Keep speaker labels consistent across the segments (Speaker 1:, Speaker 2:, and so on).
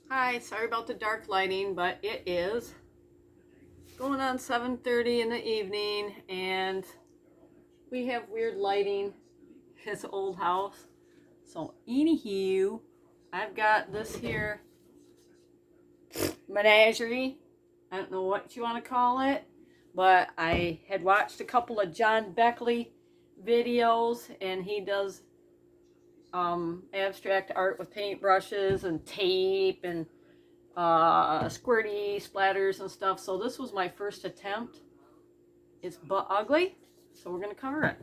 Speaker 1: Hi, sorry about the dark lighting, but it is going on 7:30 in the evening and we have weird lighting. It's an old house. So anywho, I've got this here menagerie. I don't know what you want to call it, but I had watched a couple of John Beckley videos and he does abstract art with paintbrushes and tape and squirty splatters and stuff. So this was my first attempt. It's but ugly, so we're gonna cover it.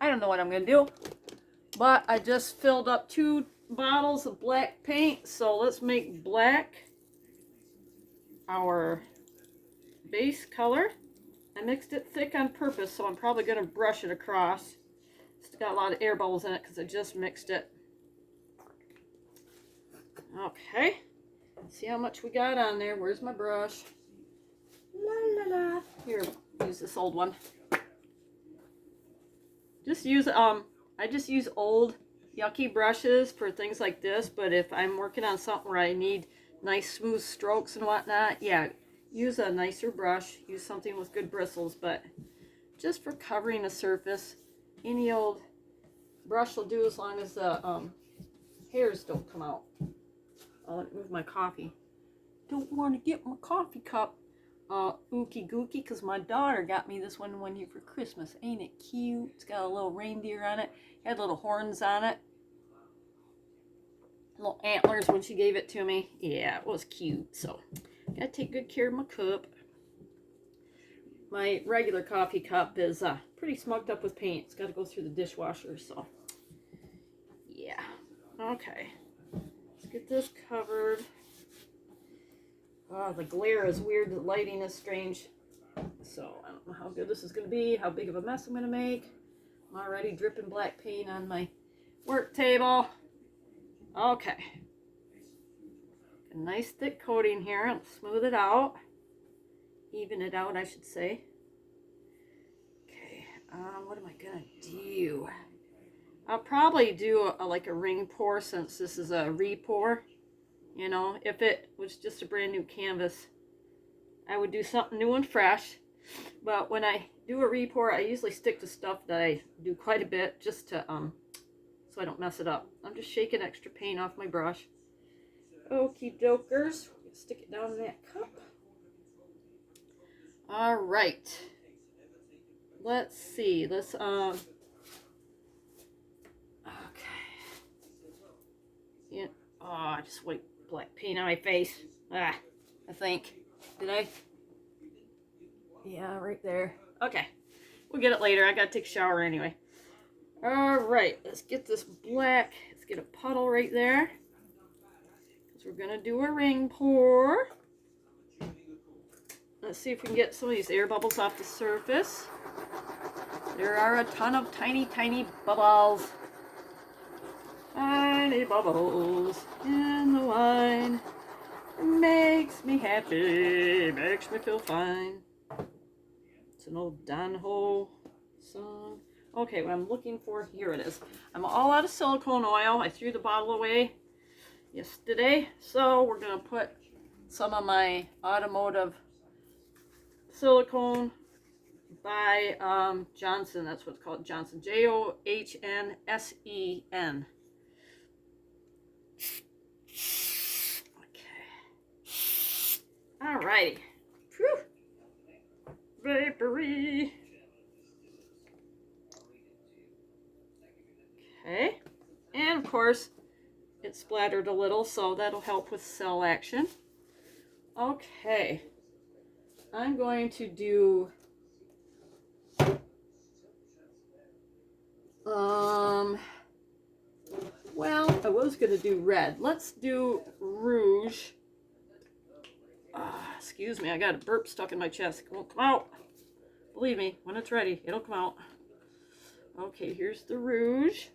Speaker 1: I don't know what I'm gonna do, but I just filled up 2 bottles of black paint. So let's make black our base color. I mixed it thick on purpose, so I'm probably gonna brush it across. It's got a lot of air bubbles in it because I just mixed it. Okay. See how much we got on there. Where's my brush? La la la. Here, use this old one. Just use I just use old yucky brushes for things like this, but if I'm working on something where I need nice smooth strokes and whatnot, yeah, use a nicer brush. Use something with good bristles, but just for covering a surface, any old brush will do as long as the hairs don't come out. I'll move my coffee. Don't want to get my coffee cup ookie gookie because my daughter got me this one year for Christmas. Ain't it cute? It's got a little reindeer on it. Had little horns on it. Little antlers when she gave it to me. Yeah, it was cute. So, gotta take good care of my cup. My regular coffee cup is pretty smugged up with paint. It's got to go through the dishwasher, so yeah. Okay. Let's get this covered. Oh, the glare is weird. The lighting is strange. So I don't know how good this is going to be, how big of a mess I'm going to make. I'm already dripping black paint on my work table. Okay. A nice thick coating here. I'll smooth it out. Even it out, I should say. Okay. What am I going to do? I'll probably do like a ring pour since this is a Repour. You know, if it was just a brand new canvas, I would do something new and fresh. But when I do a Repour, I usually stick to stuff that I do quite a bit just to, so I don't mess it up. I'm just shaking extra paint off my brush. Okie dokers. Stick it down in that cup. All right. Let's see. Let's, okay. Yeah. Oh, I just wiped black paint on my face. I think. Did I? Yeah, right there. Okay. We'll get it later. I gotta take a shower anyway. Alright, let's get this black. Let's get a puddle right there. Because we're gonna do a ring pour. Let's see if we can get some of these air bubbles off the surface. There are a ton of tiny, tiny bubbles. Tiny bubbles in the wine. It makes me happy, makes me feel fine. It's an old Don Ho song. Okay, what I'm looking for, here it is. I'm all out of silicone oil. I threw the bottle away yesterday. So we're going to put some of my automotive silicone by Johnson. That's what it's called, Johnson. Johnnsen. Alrighty. Phew. Vapory. Okay. And of course, it splattered a little, so that'll help with cell action. Okay. I'm going to do well, I was going to do red. Let's do rouge. Excuse me, I got a burp stuck in my chest. It won't come out. Believe me, when it's ready, it'll come out. Okay, here's the rouge.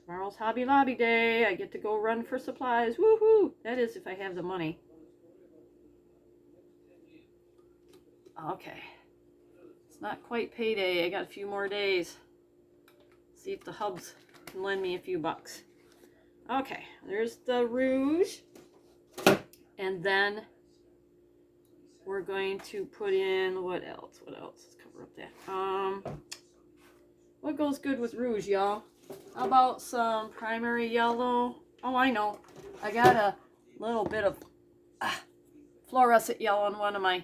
Speaker 1: Tomorrow's Hobby Lobby Day. I get to go run for supplies. Woohoo! That is if I have the money. Okay. It's not quite payday. I got a few more days. See if the hubs can lend me a few bucks. Okay, there's the rouge. And then we're going to put in, what else? What else? Let's cover up that. What goes good with rouge, y'all? How about some primary yellow? Oh, I know. I got a little bit of fluorescent yellow in one of my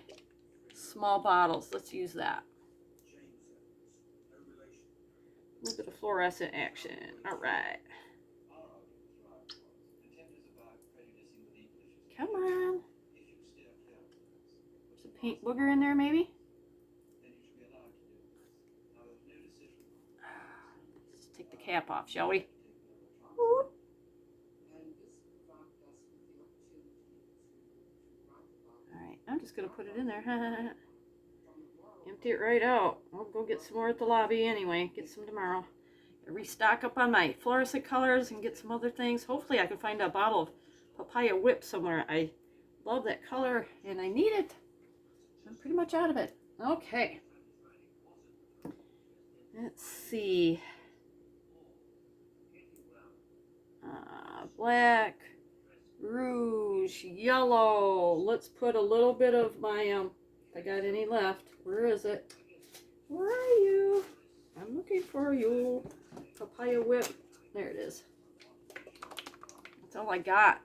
Speaker 1: small bottles. Let's use that. A little bit of fluorescent action. All right. Come on. There's a paint booger in there, maybe? Let's take the cap off, shall we? Alright, I'm just going to put it in there. Empty it right out. I'll go get some more at the lobby anyway. Get some tomorrow. Restock up on my fluorescent colors and get some other things. Hopefully I can find a bottle of papaya whip somewhere. I love that color and I need it. I'm pretty much out of it. Okay. Let's see. Black, rouge, yellow. Let's put a little bit of my, if I got any left. Where is it? Where are you? I'm looking for you. Papaya whip. There it is. That's all I got.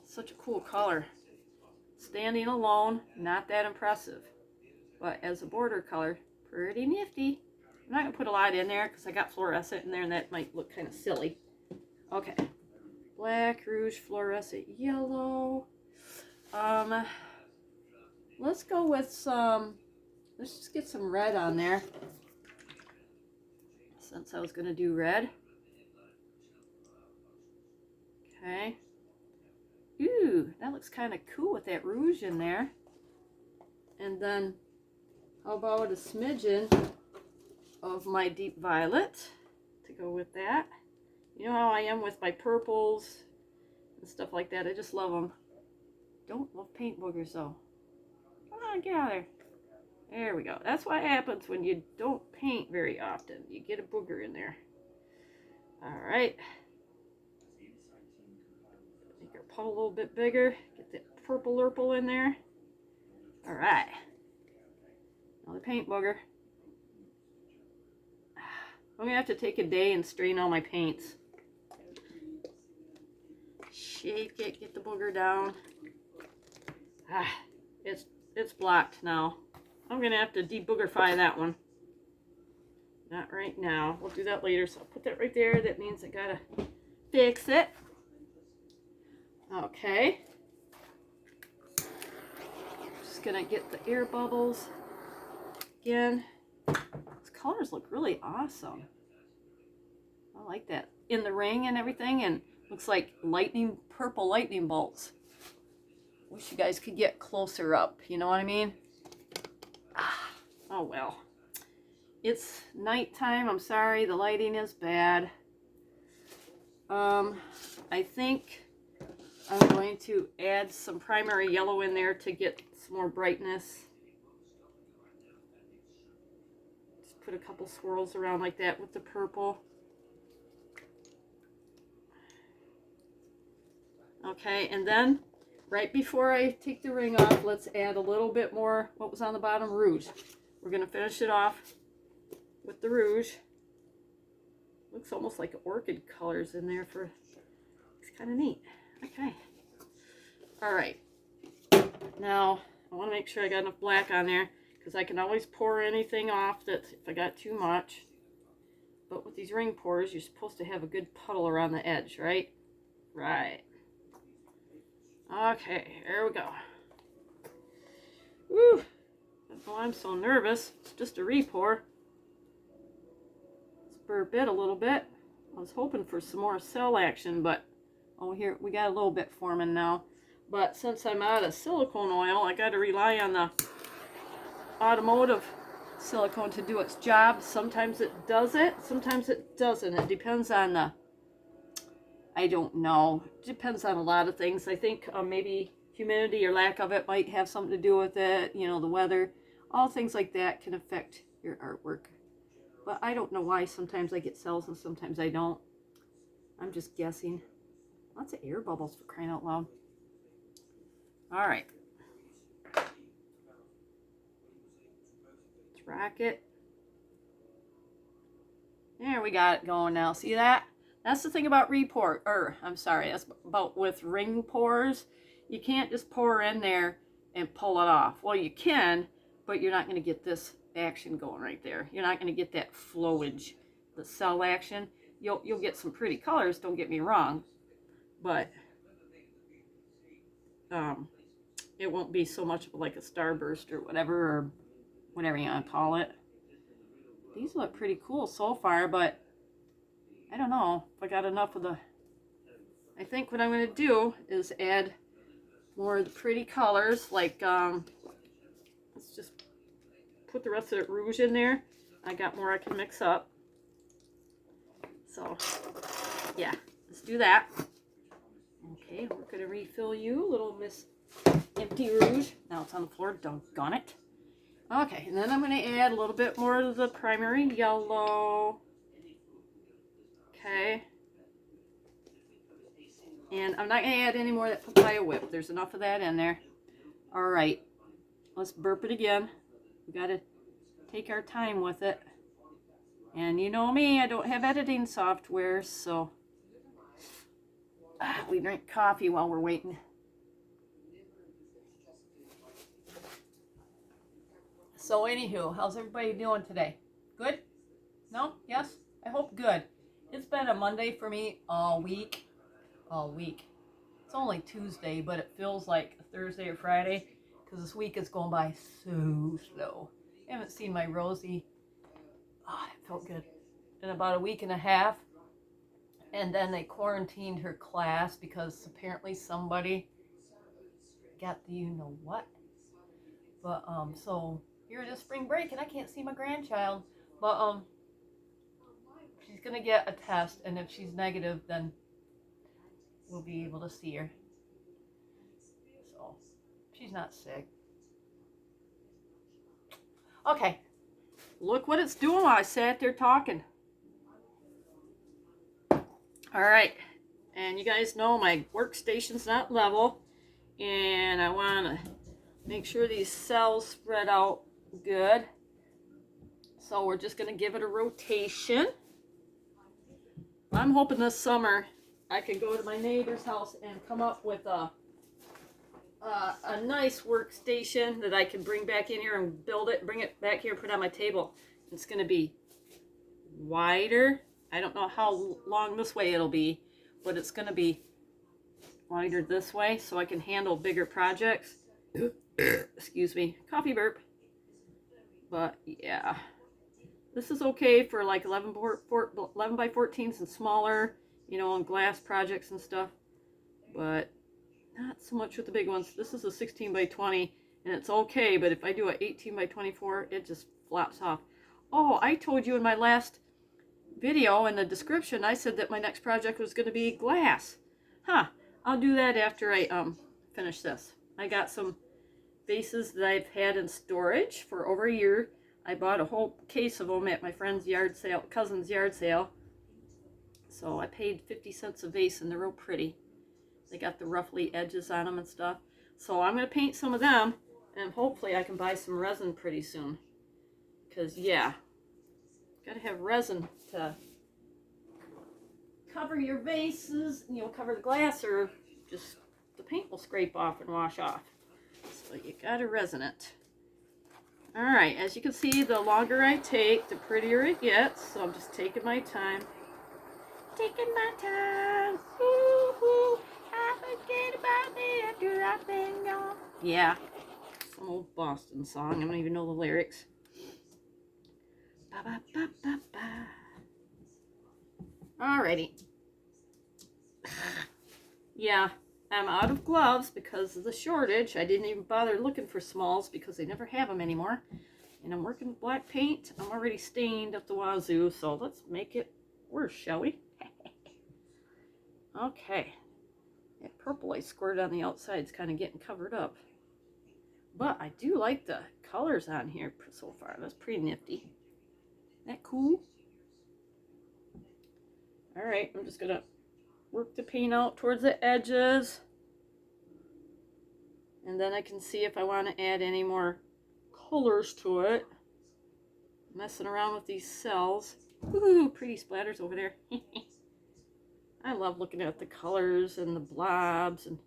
Speaker 1: Such a cool color. Standing alone, not that impressive. But as a border color, pretty nifty. I'm not going to put a lot in there because I got fluorescent in there and that might look kind of silly. Okay. Black, rouge, fluorescent, yellow. Let's go with some, let's just get some red on there. Since I was going to do red. Okay. Ooh, that looks kind of cool with that rouge in there. And then, how about a smidgen of my deep violet to go with that. You know how I am with my purples and stuff like that. I just love them. Don't love paint boogers though. Come on, get out of there. There we go. That's what happens when you don't paint very often. You get a booger in there. Alright. Make our puddle a little bit bigger. Get that purple in there. Alright. Another paint booger. I'm going to have to take a day and strain all my paints. Shake it, get the booger down. It's blocked now. I'm going to have to deboogerify that one. Not right now. We'll do that later. So I'll put that right there. That means I got to fix it. Okay. Just going to get the air bubbles again. Colors look really awesome. I like that. In the ring and everything, and looks like lightning, purple lightning bolts. Wish you guys could get closer up, you know what I mean? Oh well. It's nighttime, I'm sorry, the lighting is bad. I think I'm going to add some primary yellow in there to get some more brightness. Put a couple swirls around like that with the purple. Okay, and then right before I take the ring off, let's add a little bit more what was on the bottom, rouge. We're going to finish it off with the rouge. Looks almost like orchid colors in there for, it's kind of neat. Okay. All right. Now, I want to make sure I got enough black on there, because I can always pour anything off that if I got too much. But with these ring pours, you're supposed to have a good puddle around the edge, right? Right. Okay, here we go. Woo! Oh, I'm so nervous. It's just a repour. Let's burp it a little bit. I was hoping for some more cell action, but oh, here we got a little bit forming now. But since I'm out of silicone oil, I got to rely on the automotive silicone to do its job. Sometimes it does it, sometimes it doesn't. It depends on the, I don't know. It depends on a lot of things. I think maybe humidity or lack of it might have something to do with it. You know, the weather. All things like that can affect your artwork. But I don't know why sometimes I get cells and sometimes I don't. I'm just guessing. Lots of air bubbles for crying out loud. All right. Let's rock it. There, we got it going now. See that? That's the thing about Repour, or I'm sorry, that's about with ring pours. You can't just pour in there and pull it off. Well, you can, but you're not going to get this action going right there. You're not going to get that flowage, the cell action. You'll get some pretty colors, don't get me wrong, but it won't be so much like a starburst or whatever you want to call it. These look pretty cool so far, but I don't know if I got enough of the... I think what I'm going to do is add more of the pretty colors, like, let's just put the rest of the rouge in there. I got more I can mix up. So, yeah, let's do that. Okay, we're going to refill you, little Miss Empty Rouge. Now it's on the floor, doggone it. Okay, and then I'm going to add a little bit more of the primary yellow. Okay. And I'm not going to add any more of that papaya whip. There's enough of that in there. All right. Let's burp it again. We got to take our time with it. And you know me, I don't have editing software, so we drink coffee while we're waiting. So anywho, how's everybody doing today? Good? No? Yes? I hope good. It's been a Monday for me all week. All week. It's only Tuesday, but it feels like a Thursday or Friday because this week is going by so slow. I haven't seen my Rosie. Oh, it felt good. In about a week and a half. And then they quarantined her class because apparently somebody got the you-know-what. But, so here it is spring break and I can't see my grandchild. But, she's going to get a test, and if she's negative, then we'll be able to see her. So, she's not sick. Okay. Look what it's doing while I sat there talking. Alright. And you guys know my workstation's not level. And I want to make sure these cells spread out good. So we're just going to give it a rotation. I'm hoping this summer I can go to my neighbor's house and come up with a nice workstation that I can bring back in here and build it, bring it back here and put it on my table. It's going to be wider. I don't know how long this way it'll be, but it's going to be wider this way so I can handle bigger projects. Excuse me, coffee burp. But yeah, this is okay for like 11 by 14s and smaller, you know, on glass projects and stuff, but not so much with the big ones. This is a 16 by 20 and it's okay, but if I do a 18 by 24, it just flops off. Oh, I told you in my last video in the description, I said that my next project was going to be glass. Huh, I'll do that after I finish this. I got some vases that I've had in storage for over a year. I bought a whole case of them at my friend's yard sale, cousin's yard sale. So I paid 50 cents a vase and they're real pretty. They got the ruffly edges on them and stuff. So I'm going to paint some of them and hopefully I can buy some resin pretty soon. Because yeah, got to have resin to cover your vases, you know, cover the glass, or just the paint will scrape off and wash off. So you got to resin it. Alright, as you can see, the longer I take, the prettier it gets. So I'm just taking my time. Taking my time. Ooh, I forget about me after I've been gone. Yeah, some old Boston song. I don't even know the lyrics. Ba, ba, ba, ba, ba. Alrighty. Yeah, I'm out of gloves because of the shortage. I didn't even bother looking for smalls because they never have them anymore. And I'm working with black paint. I'm already stained up the wazoo, so let's make it worse, shall we? Okay. That purple I squirted on the outside is kind of getting covered up. But I do like the colors on here so far. That's pretty nifty. Isn't that cool? Alright, I'm just going to work the paint out towards the edges. And then I can see if I want to add any more colors to it. Messing around with these cells. Ooh, pretty splatters over there. I love looking at the colors and the blobs and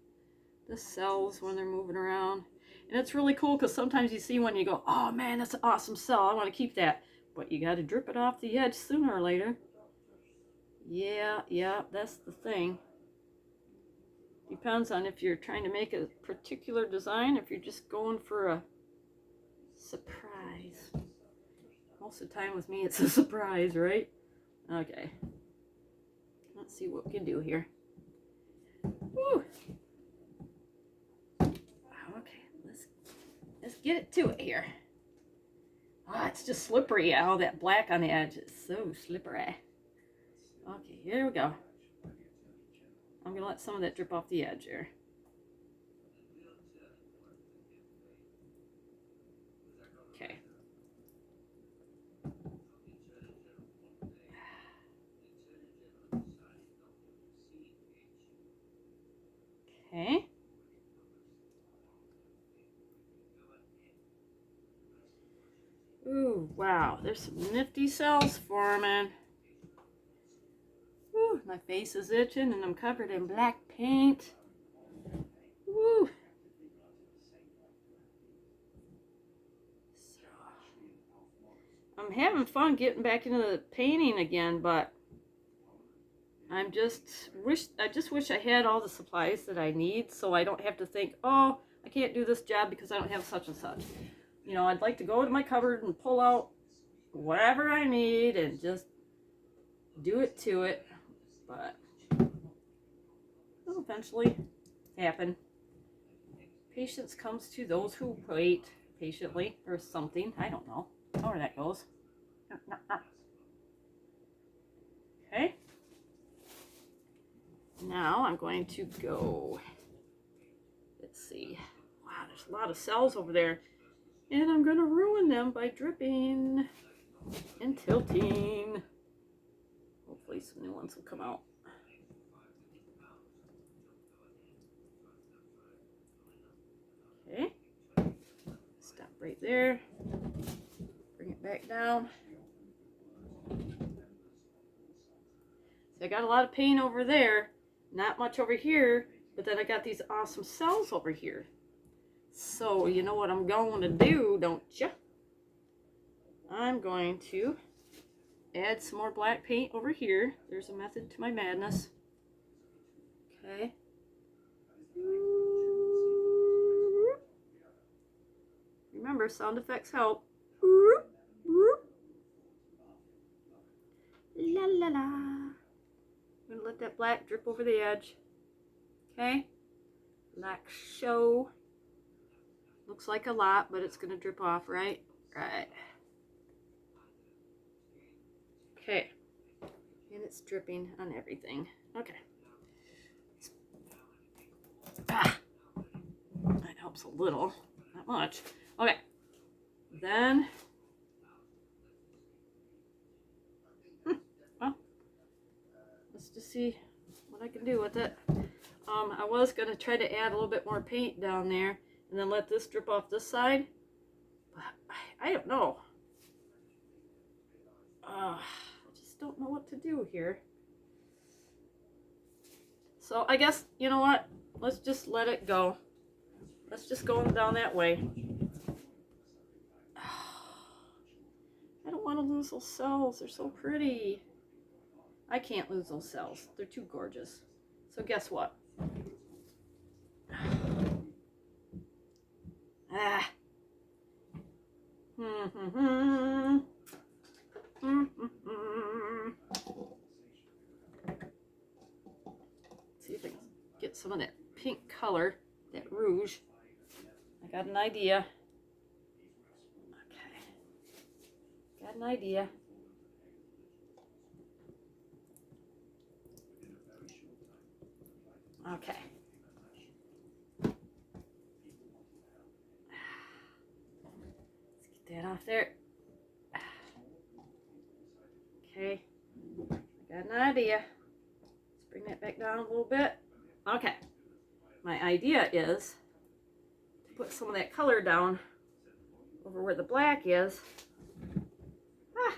Speaker 1: the cells when they're moving around. And it's really cool because sometimes you see one, you go, oh man, that's an awesome cell. I want to keep that. But you got to drip it off the edge sooner or later. Yeah, that's the thing. Depends on if you're trying to make a particular design, if you're just going for a surprise. Most of the time with me, it's a surprise, right? Okay. Let's see what we can do here. Woo. Okay, let's get it to it here. Oh, it's just slippery. All that black on the edge is so slippery. Okay, here we go. I'm going to let some of that drip off the edge here. Okay. Okay. Ooh, wow. There's some nifty cells forming. Ooh, my face is itching and I'm covered in black paint. Woo. So, I'm having fun getting back into the painting again, but I just wish I had all the supplies that I need so I don't have to think, oh, I can't do this job because I don't have such and such. You know, I'd like to go to my cupboard and pull out whatever I need and just do it to it, but it'll eventually happen. Patience comes to those who wait patiently or something. I don't know. However that goes. Okay. Now I'm going to go. Let's see. Wow, there's a lot of cells over there. And I'm going to ruin them by dripping and tilting. Hopefully some new ones will come out. Okay. Stop right there. Bring it back down. So I got a lot of paint over there. Not much over here. But then I got these awesome cells over here. So you know what I'm going to do, don't you? I'm going to add some more black paint over here. There's a method to my madness. Okay. Remember, sound effects help. La la la. I'm going to let that black drip over the edge. Okay? Like so. Looks like a lot, but it's going to drip off, right? Right. Okay. And it's dripping on everything. Okay. Ah. That helps a little. Not much. Okay. Then. Well, let's just see what I can do with it. I was going to try to add a little bit more paint down there and then let this drip off this side. But I don't know. I just don't know what to do here. So I guess, you know what? Let's just let it go. Let's just go down that way. I don't want to lose those cells. They're so pretty. I can't lose those cells. They're too gorgeous. So guess what? Ah. See if I can get some of that pink color, that rouge. I got an idea. Okay. Got an idea. Okay. Let's get that off there. Okay. I got an idea. Let's bring that back down a little bit. Okay. My idea is to put some of that color down over where the black is. Ah,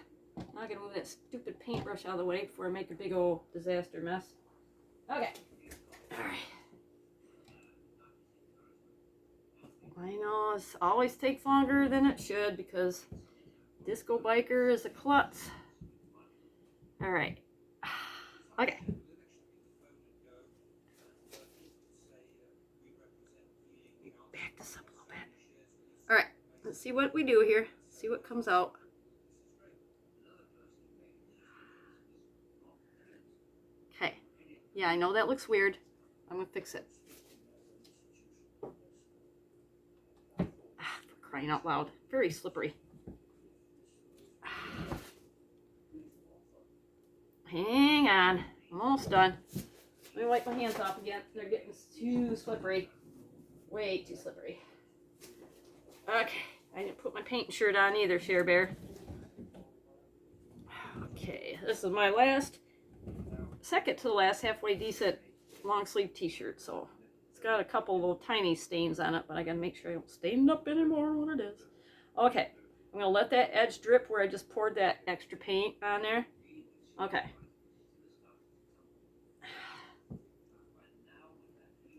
Speaker 1: now I gotta move that stupid paintbrush out of the way before I make a big old disaster mess. Okay. Alright. I know this always takes longer than it should because Disco Biker is a klutz. Alright. Okay. Back this up a little bit. Alright, let's see what we do here. See what comes out. Okay. Yeah, I know that looks weird. I'm gonna fix it. For crying out loud. Very slippery. Hang on. I'm almost done. Let me wipe my hands off again. They're getting too slippery. Way too slippery. Okay. I didn't put my paint shirt on either, Share Bear. Okay. This is my second to the last halfway decent long sleeve t-shirt. So it's got a couple little tiny stains on it, but I gotta make sure I don't stain it up anymore when it is. Okay. I'm gonna let that edge drip where I just poured that extra paint on there. Okay.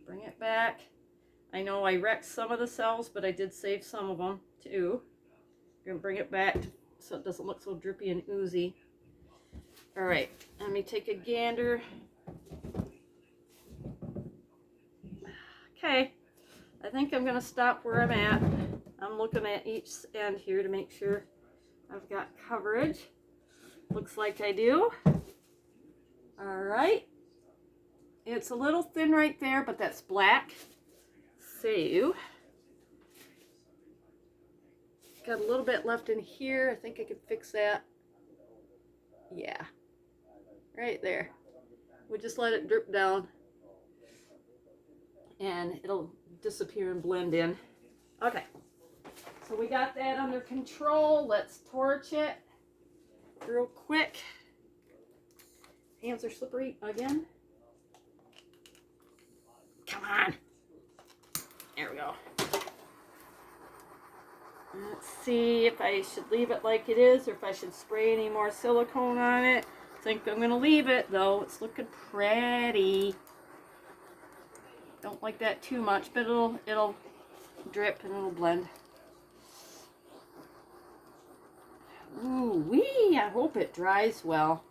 Speaker 1: Bring it back. I know I wrecked some of the cells, but I did save some of them too. I'm gonna bring it back so it doesn't look so drippy and oozy. All right, let me take a gander. Okay, I think I'm gonna stop where I'm at. I'm looking at each end here to make sure I've got coverage. Looks like I do. All right. It's a little thin right there, but that's black. So, got a little bit left in here. I think I could fix that. Yeah. Right there. We'll just let it drip down. And it'll disappear and blend in. Okay. So we got that under control. Let's torch it real quick. Hands are slippery again. Come on. There we go. Let's see if I should leave it like it is or if I should spray any more silicone on it. I think I'm going to leave it though. It's looking pretty. Don't like that too much, but it'll drip and it'll blend. Ooh wee! I hope it dries well.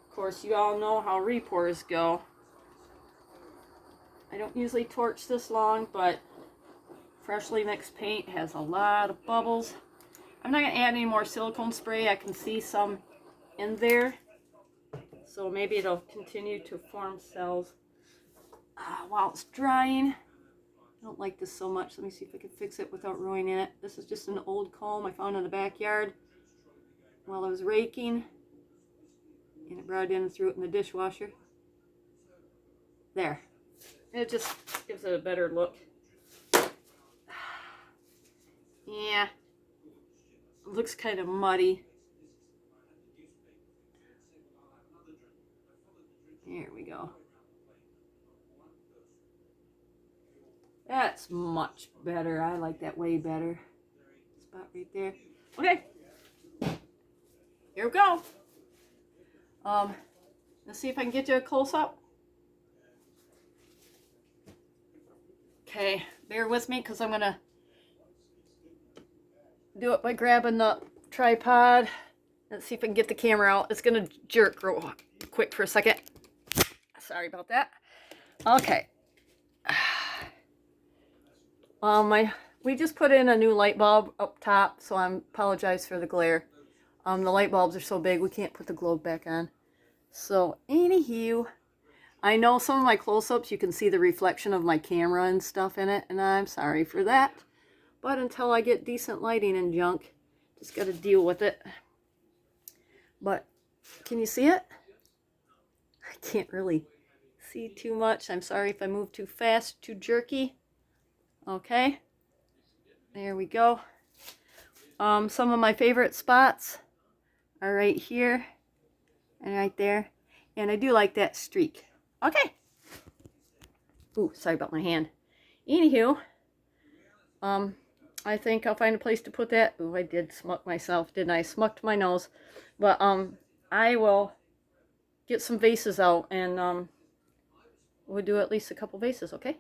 Speaker 1: Of course, you all know how repours go. I don't usually torch this long, but freshly mixed paint has a lot of bubbles. I'm not going to add any more silicone spray. I can see some in there. So maybe it'll continue to form cells while it's drying. I don't like this so much. Let me see if I can fix it without ruining it. This is just an old comb I found in the backyard while I was raking. And I brought it in and threw it in the dishwasher. There. It just gives it a better look. Yeah. It looks kind of muddy. There we go. That's much better. I like that way better. Spot right there. Okay. Here we go. Let's see if I can get you a close-up. Okay, bear with me because I'm going to do it by grabbing the tripod. Let's see if I can get the camera out. It's going to jerk real quick for a second. Sorry about that. Okay. We just put in a new light bulb up top, so I apologize for the glare. The light bulbs are so big we can't put the globe back on. So, anywho, I know some of my close-ups you can see the reflection of my camera and stuff in it, and I'm sorry for that. But until I get decent lighting and junk, just got to deal with it. But, can you see it? I can't really see too much. I'm sorry if I move too fast, too jerky. Okay. There we go. Some of my favorite spots are right here and right there. And I do like that streak. Okay. Ooh, sorry about my hand. Anywho, I think I'll find a place to put that. Ooh, I did smuck myself, didn't I? Smucked my nose. But, I will get some vases out and, we'll do at least a couple vases, okay?